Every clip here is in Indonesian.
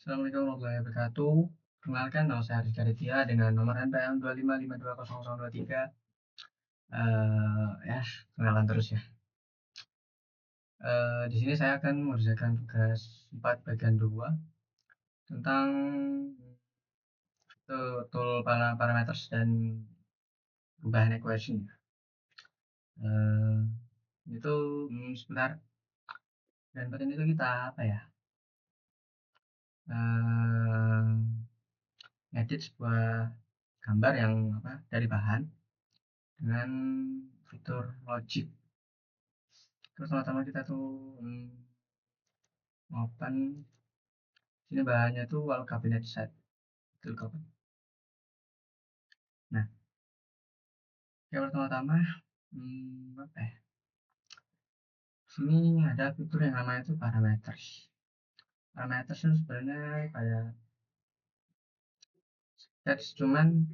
Assalamualaikum warahmatullahi wabarakatuh. Perkenalkan, nama saya Rizky Aditya dengan nomor NPM 25520023. Ya, kenalan terus ya. Di sini saya akan mengerjakan tugas 4 bagian 2 tentang tool parameters dan perubahan equation. Eh, itu sebentar. Dan pada itu kita apa ya? Edit sebuah gambar yang dari bahan dengan fitur logic. Terus pertama kita tuh open. Sini bahannya tuh wall cabinet set. Itu kapan? Nah, yang pertama-tama apa ya? Sini ada fitur yang namanya itu parameters. Parameters itu sebenarnya kayak sketch, cuman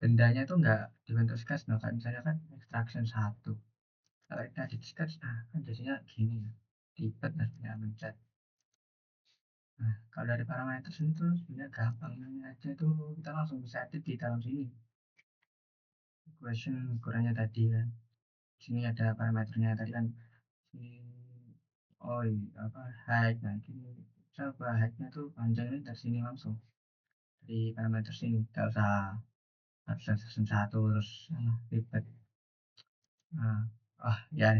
bendanya tuh nggak dibentuk sketch. Nah, kayak misalnya kan extraction 1. Kalau kita di sketch, nah kan jadinya gini ya. Ribet harusnya mencet. Nah, kalau dari parameters ini tuh sebenarnya gampang aja tuh, kita langsung bisa edit di dalam sini. Equation ukurannya tadi kan. Sini ada parameternya tadi kan. Oh iya, height. Nah, gini. Coba heightnya tuh panjangnya dari sini langsung. Dari parameter sini. Gak usah section 1 terus ribet. Nah, ya.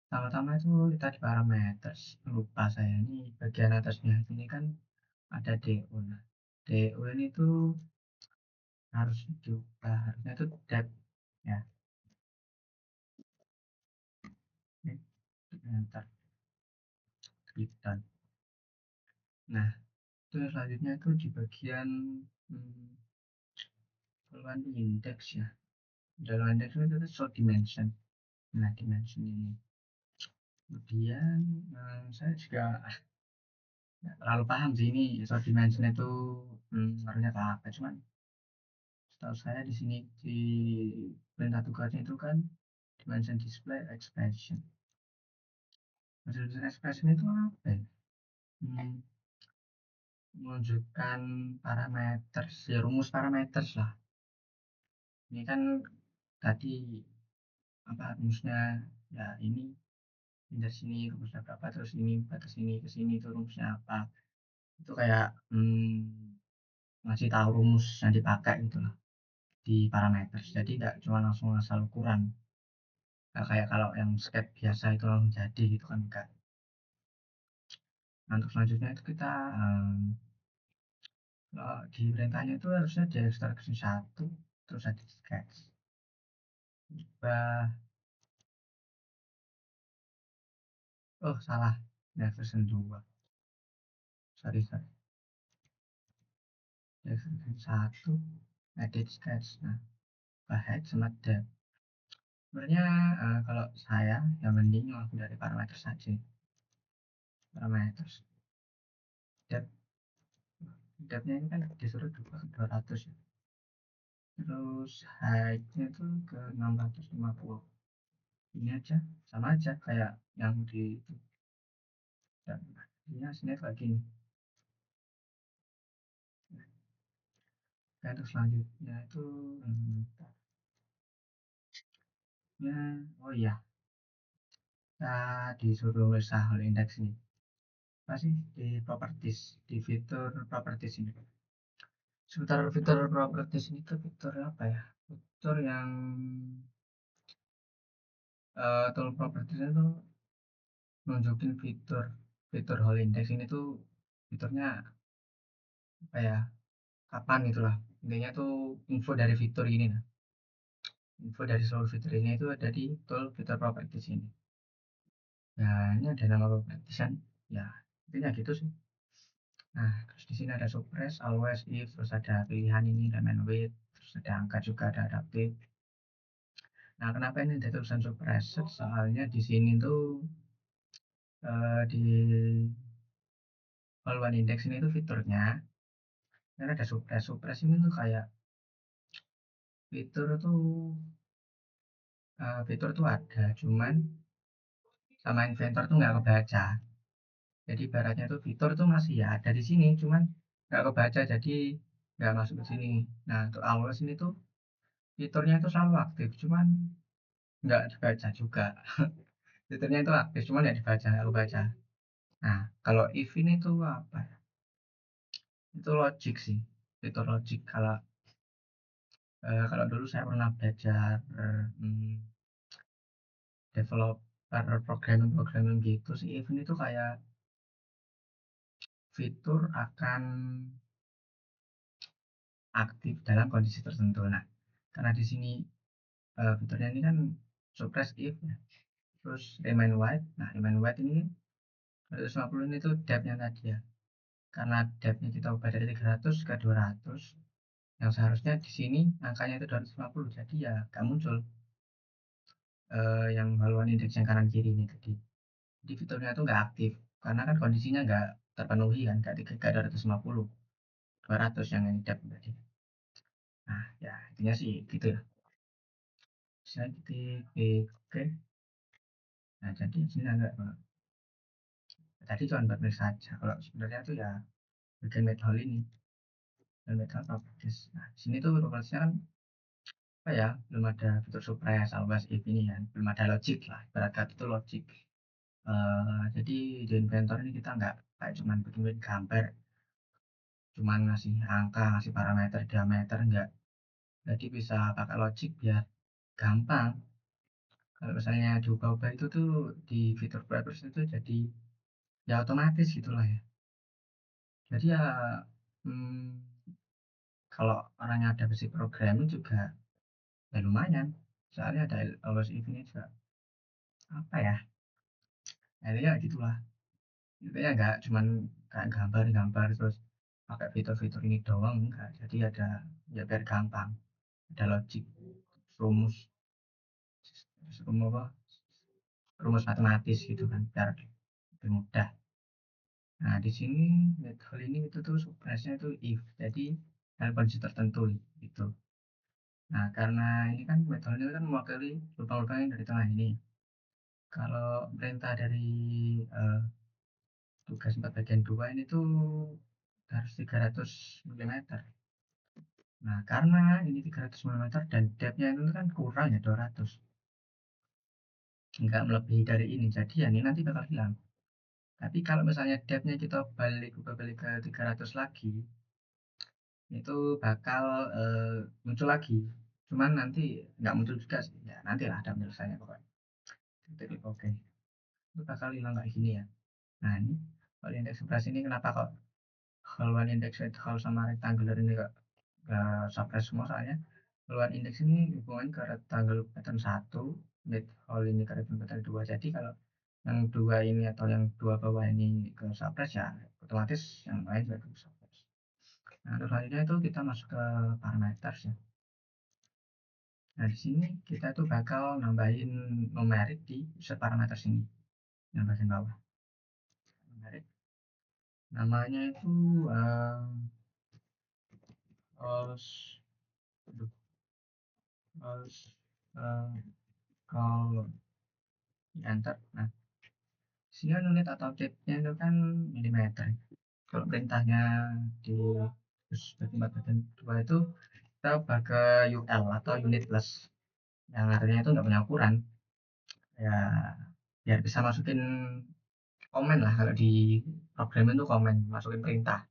Pertama-tama itu kita di parameter. Lupa saya ini bagian atasnya. Ini kan ada DO. Nah, DO ini tuh harus diubah. Harusnya itu depth ya. Ini enter kita. Nah, itu selanjutnya itu di bagian keluhan indeks ya. Dalam indeks itu short dimension. Nah, dimension ini. Kemudian saya juga nggak terlalu paham sih ini short dimension itu ngaruhnya ke apa. Cuman setahu saya di sini di perintah tugasnya itu kan dimension display expression. Dimension expression itu apa ya? Menunjukkan parameter, ya rumus parameter lah. Ini kan tadi rumusnya ya ini dari sini rumusnya berapa, terus ini batas ini ke sini itu rumusnya apa. Itu kayak ngasih tahu rumus yang dipakai gitu loh di parameter. Jadi nggak cuma langsung asal ukuran. Nggak kayak kalau yang sketch biasa itu langsung jadi gitu kan enggak. Nah, untuk selanjutnya itu kita di perintahnya itu harusnya di extraction 1 terus ada sketch. Oh salah, ya version 2. Sorry. Ya version 1 edit sketch. Nah, bahaya sama depth. Sebenarnya kalau saya yang mending langsung dari parameter saja. Parameter depth. Depthnya ini kan disuruh 200 ya. Terus height-nya itu ke 650. Ini aja, sama aja kayak yang di itu. Dan ini hasilnya kayak gini. Dan untuk selanjutnya itu ya, oh iya, kita disuruh usaha hal indeks ini. Apa sih di properties, di fitur properties ini? Seputar fitur properties ini tuh fitur apa ya? Fitur yang tool properties itu nunjukin fitur whole index ini tuh fiturnya apa ya? Kapan itulah. Intinya tuh info dari fitur ini nah. Info dari seluruh fitur ini itu ada di tool fitur properties ini. Ya, ini ada nama properties kan. Ya, intinya gitu sih. Nah, terus di sini ada suppress, always, if, terus ada pilihan ini, dan with, terus ada angka juga, ada adaptive. Nah, kenapa ini ada tulisan suppressed? Soalnya di sini tuh di all index ini tuh fiturnya, kan ada suppress. Suppress ini tuh kayak fitur tuh ada, cuman sama inventor tuh nggak kebaca. Jadi ibaratnya itu fitur tuh masih ya ada di sini, cuman nggak kebaca, jadi nggak masuk ke sini. Nah, untuk Aulus ini tuh fiturnya itu selalu aktif, cuman nggak dibaca juga. Fiturnya itu aktif, cuman nggak dibaca, nggak kebaca. Nah, kalau if ini tuh apa ya? Itu logic sih, fitur logic. Kalau dulu saya pernah belajar hmm, developer programming gitu sih, if ini tuh kayak fitur akan aktif dalam kondisi tertentu. Nah, karena di sini fiturnya ini kan suppress if ya, terus remain white. Nah, remain white ini 250 ini tuh depth-nya tadi ya. Karena depth-nya kita ubah dari 300 ke 200, yang seharusnya di sini angkanya itu 250, jadi ya nggak muncul yang haluan indeks yang kanan kiri ini tadi. Jadi fiturnya itu nggak aktif karena kan kondisinya nggak terpenuhi kan, nggak 250, 200 yang ini depth tadi. Nah, ya intinya sih gitu ya. Saya titik oke. Nah, jadi di sini agak tadi cuma buat saja. Kalau sebenarnya itu ya bagian metode ini dan metode properties. Nah, di sini tuh propertiesnya kan apa ya, belum ada fitur suppress, always if ini kan, belum ada logic lah. Ibarat kata itu logic. Jadi di inventor ini kita nggak kayak cuman bikin gambar, cuman ngasih angka, ngasih parameter, diameter, enggak. Jadi bisa pakai logic biar gampang. Kalau misalnya diubah-ubah itu tuh di fitur preference itu jadi ya otomatis gitulah ya. Jadi ya hmm, kalau orangnya ada basic programming juga ya lumayan. Soalnya ada always if ini juga apa ya? Intinya gitulah. Intinya nggak cuman kayak gambar-gambar terus pakai fitur-fitur ini doang enggak. Jadi ada ya biar gampang. Ada logic, rumus, rumus apa? Rumus matematis gitu kan biar lebih mudah. Nah, di sini metode ini itu tuh suppressnya itu if. Jadi dalam kondisi tertentu gitu. Nah, karena ini kan metode ini kan mewakili lubang-lubang yang dari tengah ini. Kalau perintah dari eh, tugas 4 bagian 2 ini tuh harus 300 mm. Nah, karena ini 300 mm dan depth-nya itu kan kurang ya 200. Enggak melebihi dari ini. Jadi ya ini nanti bakal hilang. Tapi kalau misalnya depth-nya kita balik ke 300 lagi, itu bakal muncul lagi. Cuman nanti nggak muncul juga sih. Ya, nantilah ada penyelesaiannya pokoknya. Klik oke. Itu bakal hilang kayak gini ya. Nah, ini kalau indeks sebelah sini kenapa kok haluan indeks hal sama rectangular ini kok suppress semua, soalnya haluan indeks ini hubungan ke rectangle pattern 1, mid hole ini ke rectangle pattern 2. Jadi kalau yang dua ini atau yang dua bawah ini ke suppress ya otomatis yang lain juga ke suppress. Nah, terus selanjutnya itu kita masuk ke parameter ya. Nah, di sini kita tuh bakal nambahin numerik di set parameter sini, yang bagian bawah. Numerik. Namanya itu os, aduh, os, kalau enter. Nah, sini kan unit atau nya itu kan milimeter. Kalau perintahnya di tempat bagian dua itu kita ubah ke UL atau unit plus, yang artinya itu nggak punya ukuran. Ya, biar bisa masukin komen lah, kalau di programming itu komen masukin perintah,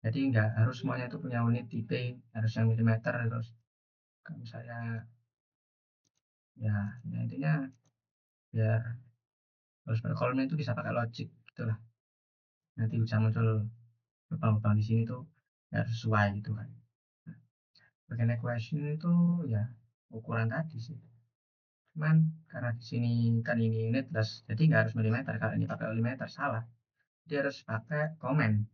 jadi nggak harus semuanya itu punya unit tipe, harus yang milimeter terus. Kalau misalnya ya intinya biar harus kolomnya itu bisa pakai logic gitulah, nanti bisa muncul lubang-lubang di sini tuh ya sesuai gitu kan. Bagian equation itu ya ukuran tadi sih, cuman karena di sini kan ini unit plus jadi nggak harus milimeter. Kalau ini pakai milimeter salah, dia harus pakai komen.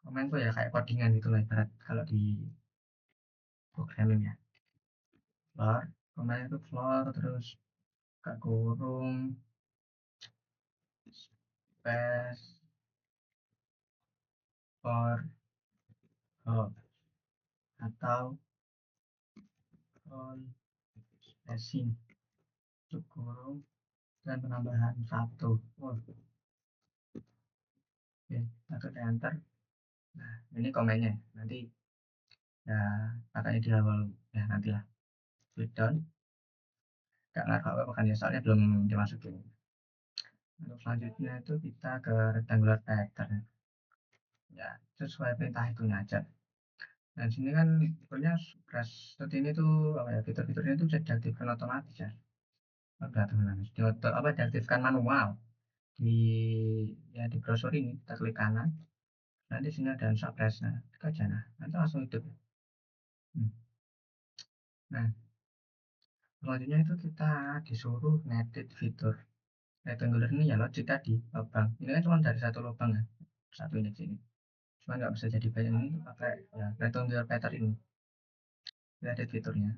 Komen tuh ya kayak codingan gitu lah ibarat kalau di programming ya. Floor, komen itu floor terus buka kurung space for hop, atau on spacing, tutup kurung dan penambahan satu. Oh, oke, kita klik enter. Nah, ini komennya. Nanti ya katanya di awal ya nantilah breakdown. Gak ngaruh apa kan ya soalnya belum dimasukin. Untuk selanjutnya itu kita ke rectangular pattern. Ya, sesuai perintah itunya aja. Dan sini kan sebenarnya brush seperti ini tuh apa ya fitur-fiturnya tuh bisa diaktifkan otomatis ya. Enggak teman apa diaktifkan manual di di browser ini kita klik kanan. Nanti sini ada suppress nah klik aja nah nanti langsung hidup. Hmm. Nah selanjutnya itu kita disuruh ngedit fitur rectangular ini ya logic tadi lubang. Ini kan cuma dari satu lubang ya satu ini sini. Cuma nggak bisa jadi banyak ini pakai ya rectangular pattern ini. Kita edit fiturnya.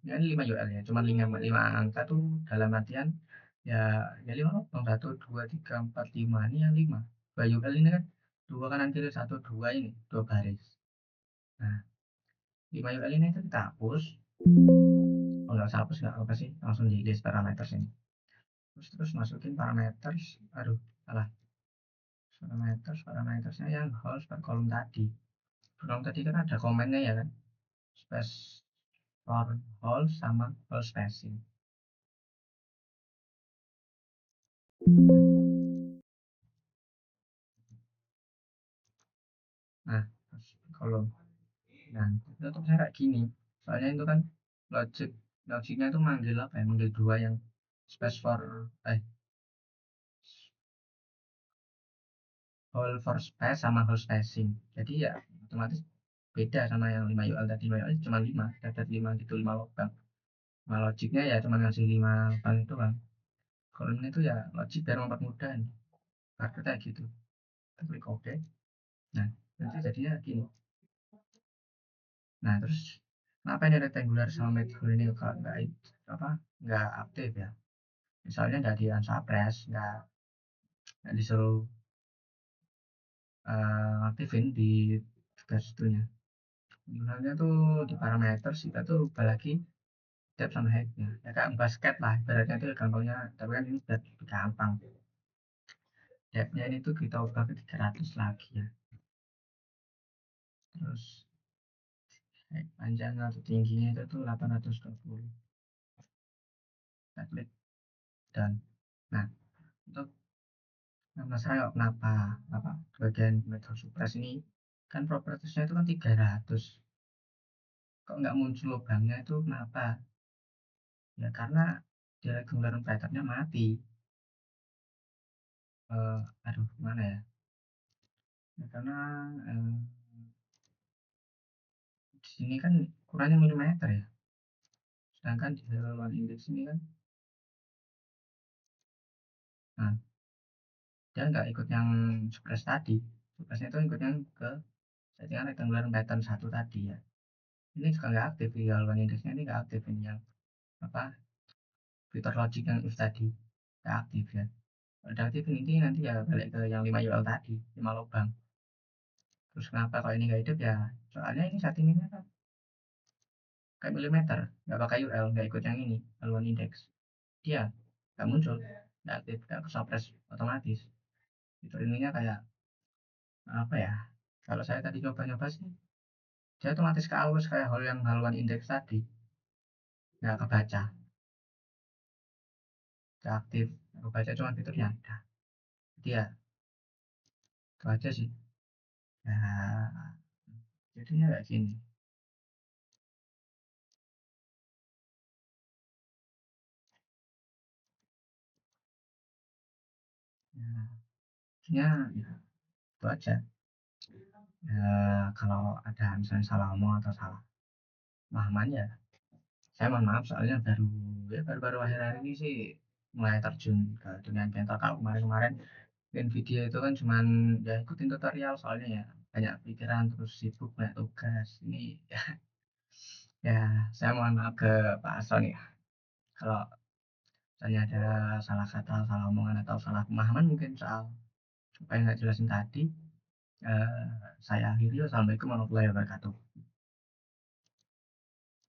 Ya, ini 5 UL ya, cuma 5 angka tuh dalam artian ya ya 5 lubang 1 2 3 4 5 ini yang 5. 2 UL ini kan dua kanan kiri 1 2 ini 2 baris. Nah, 5 UL ini itu kita hapus. Oh, nggak usah hapus nggak apa sih, langsung di list parameter ini. Terus masukin parameter, aduh salah. Parametersnya yang holes per kolom tadi. Kolom tadi kan ada komennya ya kan, space for holes sama hole spacing. Nah, terus kolom. Nah, itu tuh saya kayak gini. Soalnya itu kan logic logiknya itu manggil apa ya? Manggil dua yang space for eh whole for space sama whole spacing. Jadi ya otomatis beda sama yang 5 UL tadi. 5 UL cuma 5, dapat 5 gitu 5 lubang. Nah, logiknya ya cuma ngasih 5 lubang itu kan. Kalau ini tuh ya logik biar mempermudah nih. Pakai kayak gitu. Kita klik OK. Nah, nanti jadinya gini. Nah, terus kenapa ini rectangular sama medial ini kalau nggak apa nggak aktif ya? Misalnya nggak di unsuppress, nggak disuruh aktifin di tugas itunya. Sebenarnya tuh di parameter kita tuh ubah lagi depth sama height-nya. Ya kayak basket lah, ibaratnya itu gampangnya, tapi kan ini udah gampang. Depth-nya ini tuh kita ubah ke 300 lagi ya. Terus height panjangnya atau tingginya itu tuh 820. Kita klik dan nah untuk nama saya kenapa apa bagian metal suppress ini kan propertiesnya itu kan 300 kok nggak muncul lubangnya itu kenapa ya karena di regular patternnya mati. Aduh gimana ya, ya karena eh, di sini kan ukurannya milimeter ya, sedangkan di halaman indeks ini kan nah dia nggak ikut yang suppress tadi. Suppressnya itu ikut yang ke settingan rectangular pattern satu tadi ya. Ini juga nggak aktif di halaman indeksnya, ini nggak aktif ini yang apa fitur logic yang if tadi nggak aktif ya. Kalau aktif ini nanti ya balik ke yang 5 UL tadi 5 lubang. Terus kenapa kalau ini nggak hidup ya soalnya ini settingannya kan kayak milimeter, nggak pakai UL, nggak ikut yang ini haluan indeks. Dia nggak muncul, nggak aktif, nggak kesopres otomatis. Fitur ininya kayak apa ya, kalau saya tadi coba-coba sih dia otomatis ke alus kayak hal yang haluan indeks tadi, nggak kebaca, nggak aktif, nggak kebaca cuma fiturnya ada. Dia itu aja sih ya, jadinya kayak gini ya, ya itu aja ya. Kalau ada misalnya salah ngomong atau salah pemahaman ya saya mohon maaf soalnya baru-baru akhir-akhir ini sih mulai terjun ke dunia inventor. Kalau kemarin-kemarin Nvidia itu kan cuman ya ikutin tutorial soalnya ya banyak pikiran terus sibuk banyak tugas ini ya, ya saya mohon maaf ke Pak Asron ya kalau misalnya ada salah kata salah omongan atau salah pemahaman mungkin soal supaya nggak jelasin tadi. Saya akhiri, wassalamualaikum warahmatullahi wabarakatuh.